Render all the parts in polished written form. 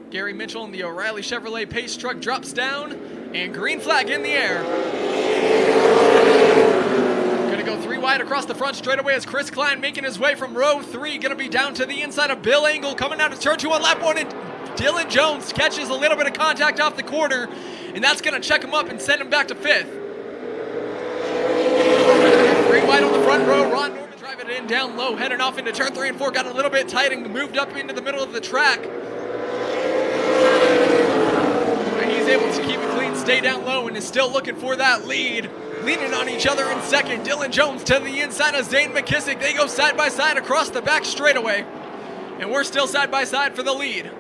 Gary Mitchell in the O'Reilly Chevrolet Pace truck drops down, and green flag in the air. Gonna go 3 wide across the front straightaway as Chris Klein making his way from row 3. Gonna be down to the inside of Bill Engel, coming out of turn 2 on lap 1, and Dylan Jones catches a little bit of contact off the corner, and that's gonna check him up and send him back to 5th. 3 wide on the front row, Ron Norman driving it in down low, heading off into turn 3 and 4, got a little bit tight and moved up into the middle of the track. He's able to keep it clean, stay down low, and is still looking for that lead. Leaning on each other in second, Dylan Jones to the inside of Zane McKissick. They go side by side across the back straightaway, and we're still side by side for the lead.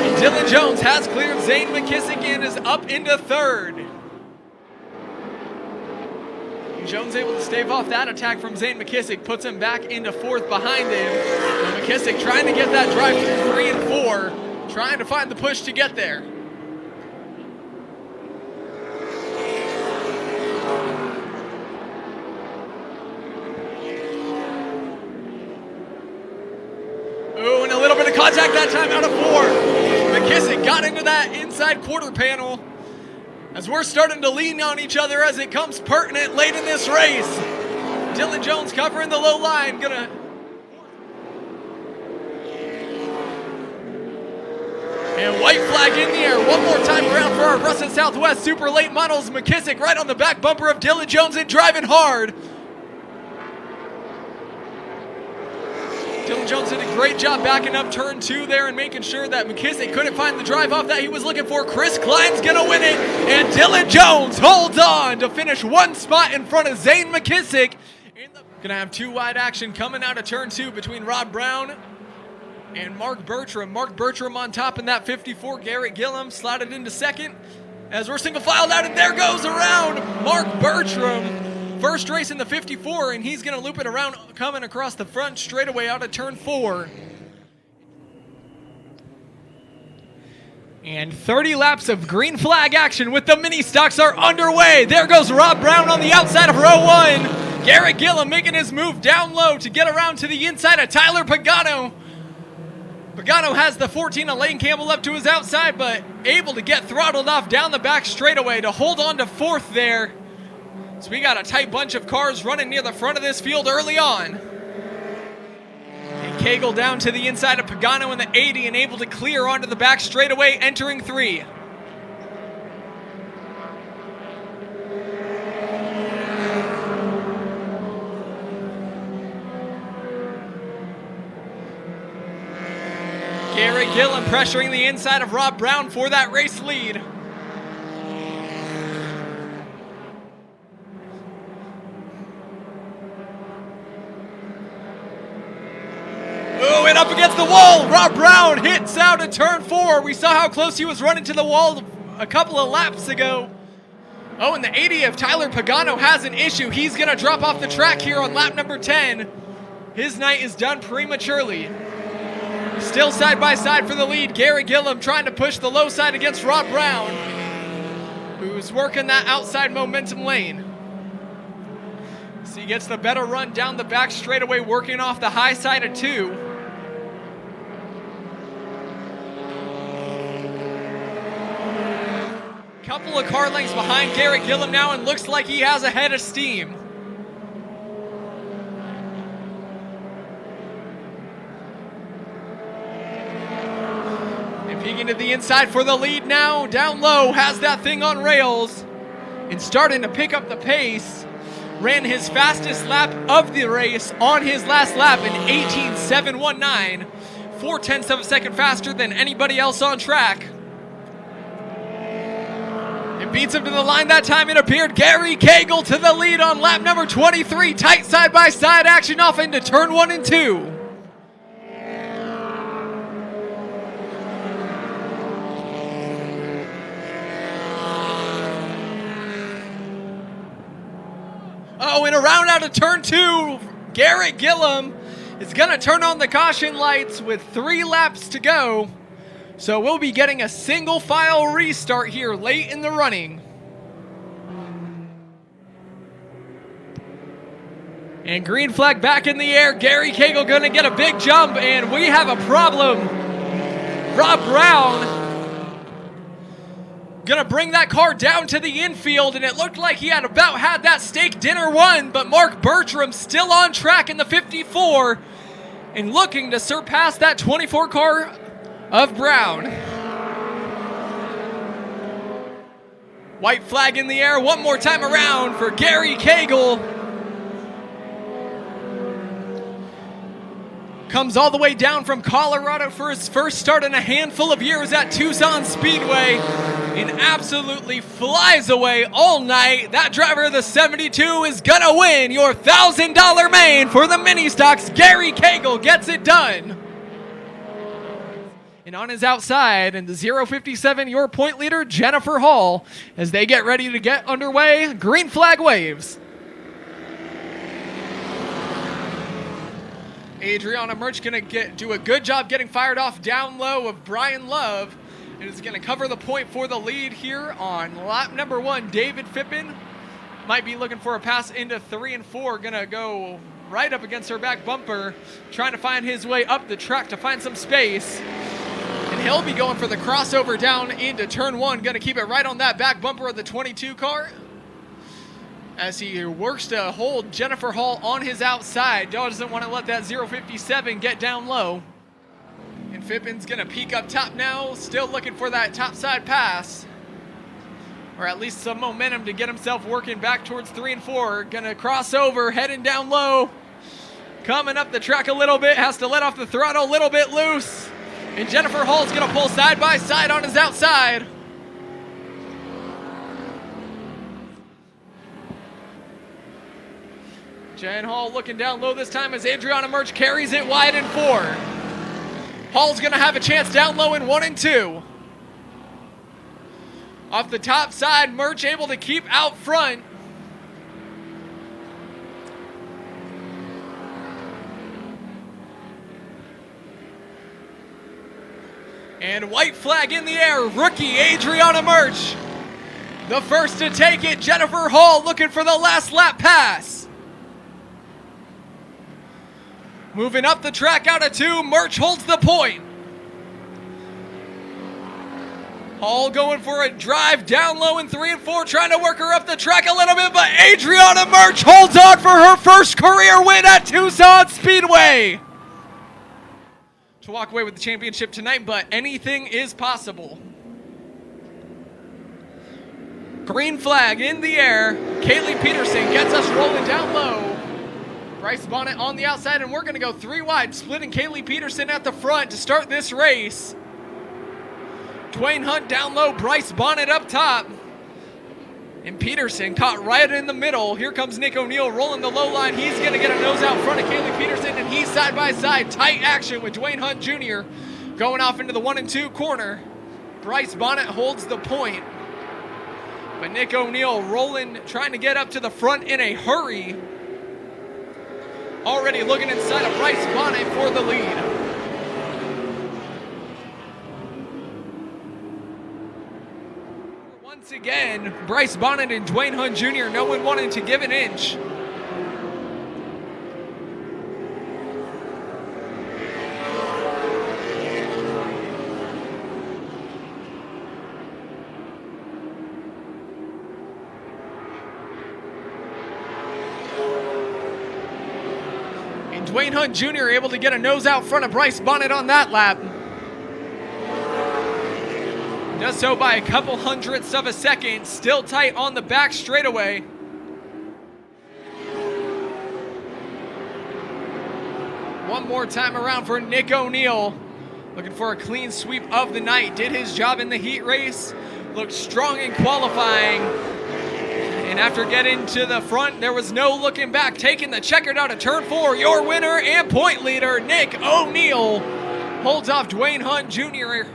And Dylan Jones has cleared Zane McKissick and is up into 3rd. Jones able to stave off that attack from Zane McKissick, puts him back into 4th behind him. And McKissick trying to get that drive through 3 and 4, trying to find the push to get there. Oh, and a little bit of contact that time out of 4. McKissick got into that inside quarter panel as we're starting to lean on each other as it comes pertinent late in this race. Dylan Jones covering the low line, gonna... And white flag in the air. One more time around for our Russet Southwest Super Late Models. McKissick right on the back bumper of Dylan Jones and driving hard. Dylan Jones did a great job backing up turn 2 there and making sure that McKissick couldn't find the drive off that he was looking for. Chris Klein's gonna win it, and Dylan Jones holds on to finish 1 spot in front of Zane McKissick. Gonna have 2 wide action coming out of turn 2 between Rob Brown and Mark Bertram. Mark Bertram on top in that 54. Garrett Gillum slotted into 2nd as we're single filed out, and there goes around Mark Bertram. First race in the 54, and he's going to loop it around coming across the front straightaway out of turn 4. And 30 laps of green flag action with the mini stocks are underway. There goes Rob Brown on the outside of row 1. Garrett Gillum making his move down low to get around to the inside of Tyler Pagano. Pagano has the 14 of Lane Campbell up to his outside, but able to get throttled off down the back straightaway to hold on to 4th there. So we got a tight bunch of cars running near the front of this field early on. And Cagle down to the inside of Pagano in the 80 and able to clear onto the back straightaway entering 3. Garrett Gillum pressuring the inside of Rob Brown for that race lead. Oh, and up against the wall. Rob Brown hits out at turn 4. We saw how close he was running to the wall a couple of laps ago. Oh, and the 80 of Tyler Pagano has an issue. He's going to drop off the track here on lap number 10. His night is done prematurely. Still side by side for the lead. Garrett Gillum trying to push the low side against Rob Brown, who's working that outside momentum lane. So he gets the better run down the back straightaway, working off the high side of 2. Couple of car lengths behind Garrett Gillum now, and looks like he has a head of steam. And peeking to the inside for the lead now, down low, has that thing on rails and starting to pick up the pace. Ran his fastest lap of the race on his last lap in 18.719, 0.4 of a second faster than anybody else on track. It beats him to the line that time, it appeared. Gary Cagle to the lead on lap number 23. Tight side-by-side action off into turn 1 and 2. Oh, and around out of turn 2, Garrett Gillum is going to turn on the caution lights with 3 laps to go. So we'll be getting a single file restart here late in the running. And green flag back in the air. Gary Cagle going to get a big jump, and we have a problem. Rob Brown going to bring that car down to the infield, and it looked like he had that steak dinner won, but Mark Bertram still on track in the 54 and looking to surpass that 24 car of Brown. White flag in the air one more time around for Gary Cagle. Comes all the way down from Colorado for his first start in a handful of years at Tucson Speedway and absolutely flies away all night. That driver of the 72 is going to win your $1,000 main for the mini stocks. Gary Cagle gets it done. And on his outside, in the 057, your point leader, Jennifer Hall, as they get ready to get underway. Green flag waves. Adriana Murch going to do a good job getting fired off down low of Brian Love, and is going to cover the point for the lead here on lap number 1. David Fippen might be looking for a pass into 3 and 4. Going to go right up against her back bumper, trying to find his way up the track to find some space. And he'll be going for the crossover down into turn 1. Going to keep it right on that back bumper of the 22 car, as he works to hold Jennifer Hall on his outside. Doesn't want to let that 057 get down low. And Fippen's going to peek up top now, still looking for that top side pass, or at least some momentum to get himself working back towards 3 and 4. Going to cross over, heading down low, coming up the track a little bit, has to let off the throttle a little bit loose. And Jennifer Hall's going to pull side by side on his outside. Jen Hall looking down low this time as Adriana Murch carries it wide in 4. Hall's going to have a chance down low in 1 and 2. Off the top side, Murch able to keep out front. And white flag in the air, rookie Adriana Murch. The first to take it, Jennifer Hall looking for the last lap pass. Moving up the track out of 2, Murch holds the point. Hall going for a drive down low in 3 and 4, trying to work her up the track a little bit, but Adriana Murch holds on for her first career win at Tucson Speedway. To walk away with the championship tonight, but anything is possible. Green flag in the air. Kaylee Peterson gets us rolling down low. Bryce Bonnet on the outside, and we're going to go 3 wide, splitting Kaylee Peterson at the front to start this race. Dwayne Hunt down low, Bryce Bonnet up top. And Peterson caught right in the middle. Here comes Nick O'Neill rolling the low line. He's going to get a nose out front of Kaylee Peterson, and he's side by side. Tight action with Dwayne Hunt Jr. going off into the 1 and 2 corner. Bryce Bonnet holds the point. But Nick O'Neill rolling, trying to get up to the front in a hurry. Already looking inside of Bryce Bonnet for the lead. Once again, Bryce Bonnet and Dwayne Hunt Jr., no one wanting to give an inch. Dwayne Hunt Jr. able to get a nose out front of Bryce Bonnet on that lap. Does so by a couple hundredths of a second. Still tight on the back straightaway. One more time around for Nick O'Neill. Looking for a clean sweep of the night. Did his job in the heat race. Looked strong in qualifying. And after getting to the front, there was no looking back. Taking the checkered out of turn 4. Your winner and point leader, Nick O'Neill, holds off Dwayne Hunt Jr.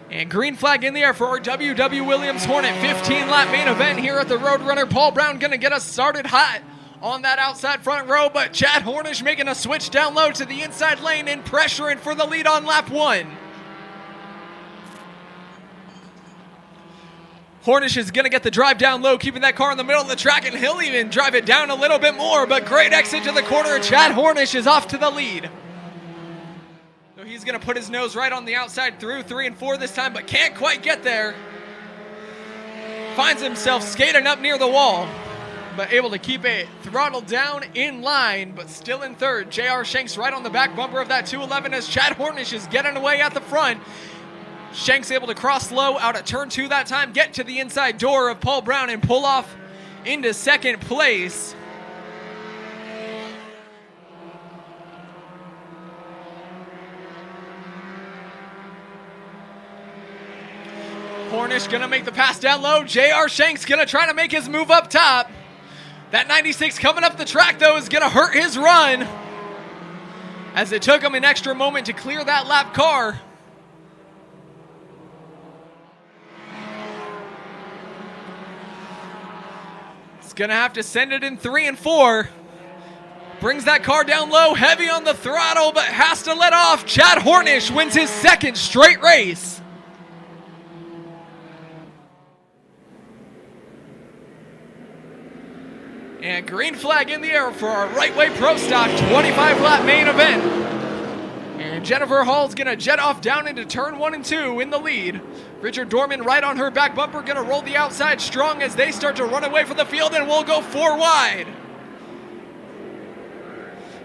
And green flag in the air for our W.W. Williams Hornet 15-lap main event here at the Roadrunner. Paul Brown going to get us started hot on that outside front row, but Chad Hornish making a switch down low to the inside lane and pressuring for the lead on lap 1. Hornish is going to get the drive down low, keeping that car in the middle of the track, and he'll even drive it down a little bit more, but great exit to the corner. Chad Hornish is off to the lead. So he's going to put his nose right on the outside through 3 and 4 this time, but can't quite get there. Finds himself skating up near the wall, but able to keep it throttled down in line, but still in third. J.R. Shanks right on the back bumper of that 211 as Chad Hornish is getting away at the front. Shanks able to cross low out at turn 2 that time, get to the inside door of Paul Brown and pull off into second place. Hornish gonna make the pass down low. J.R. Shanks gonna try to make his move up top. That 96 coming up the track though is gonna hurt his run, as it took him an extra moment to clear that lap car. It's gonna have to send it in 3 and 4. Brings that car down low, heavy on the throttle, but has to let off. Chad Hornish wins his second straight race. And green flag in the air for our Right Way Pro Stock 25-lap main event. And Jennifer Hall's gonna jet off down into turn 1 and 2 in the lead. Richard Dorman right on her back bumper, gonna roll the outside strong as they start to run away from the field, and we'll go 4 wide.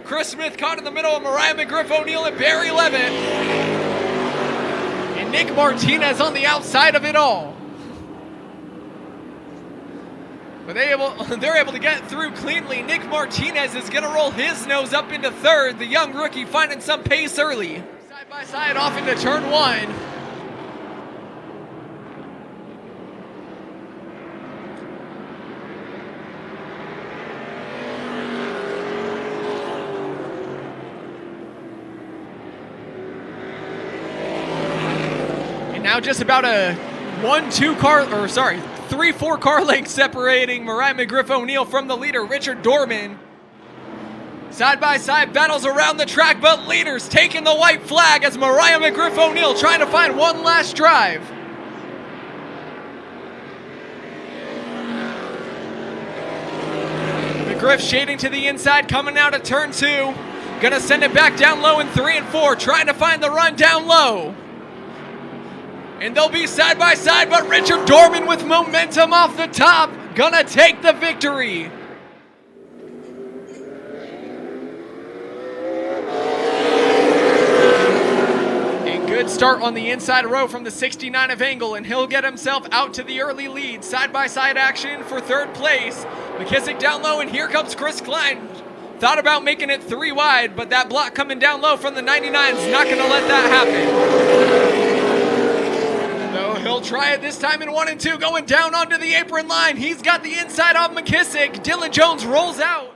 Chris Smith caught in the middle of Mariah McGriff O'Neill and Barry Levitt. And Nick Martinez on the outside of it all. But they're able to get through cleanly. Nick Martinez is going to roll his nose up into third. The young rookie finding some pace early. Side by side off into turn 1. And now just about a 3-4 car length separating Mariah McGriff O'Neill from the leader, Richard Dorman. Side by side battles around the track, but leaders taking the white flag as Mariah McGriff O'Neill trying to find one last drive. McGriff shading to the inside, coming out of turn 2. Gonna send it back down low in 3 and 4, trying to find the run down low. And they'll be side by side, but Richard Dorman with momentum off the top, gonna take the victory. A good start on the inside row from the 69 of Angle, and he'll get himself out to the early lead. Side by side action for third place. McKissick down low, and here comes Chris Klein. Thought about making it 3 wide, but that block coming down low from the 99's not gonna let that happen. He'll try it this time in 1 and 2, going down onto the apron line. He's got the inside off McKissick. Dylan Jones rolls out.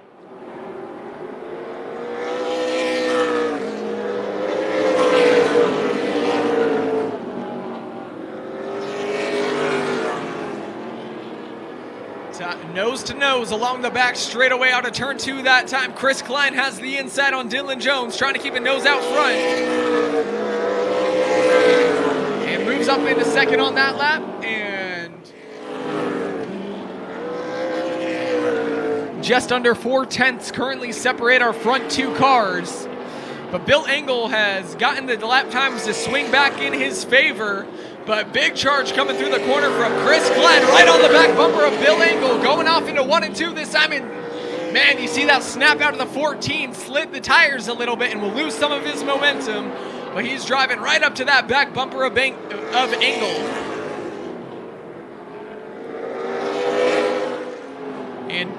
Nose to nose along the back straightaway out of turn 2 that time. Chris Klein has the inside on Dylan Jones, trying to keep a nose out front. Moves up into second on that lap, and just under 4/10 currently separate our front 2 cars. But Bill Engel has gotten the lap times to swing back in his favor, but big charge coming through the corner from Chris Glenn right on the back bumper of Bill Engel, going off into 1 and 2 this time. And man, you see that snap out of the 14, slid the tires a little bit and will lose some of his momentum. But he's driving right up to that back bumper of Engel. And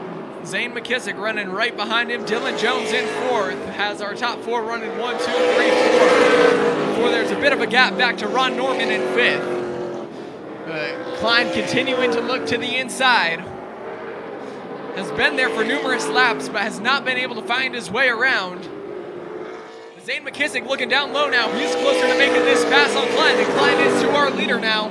Zane McKissick running right behind him. Dylan Jones in 4th. Has our top 4 running 1, 2, 3, 4. Before there's a bit of a gap back to Ron Norman in 5th. Klein continuing to look to the inside. Has been there for numerous laps, but has not been able to find his way around. Zane McKissick looking down low now. He's closer to making this pass on Klein, and Klein is to our leader now.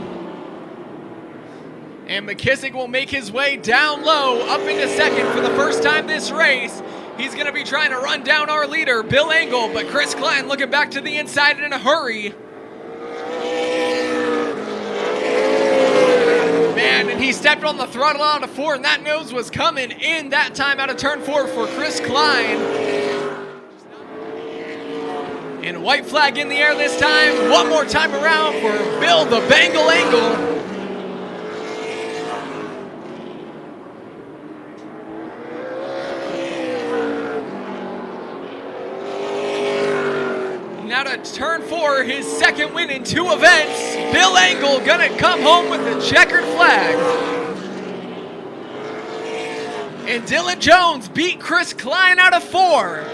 And McKissick will make his way down low, up into second for the first time this race. He's going to be trying to run down our leader, Bill Engel, but Chris Klein looking back to the inside in a hurry. Man, and he stepped on the throttle out of 4, and that nose was coming in that time out of turn 4 for Chris Klein. And white flag in the air this time. One more time around for Bill the Bengal Angle. Now to turn 4, his second win in 2 events. Bill Angle gonna come home with the checkered flag. And Dylan Jones beat Chris Klein out of 4.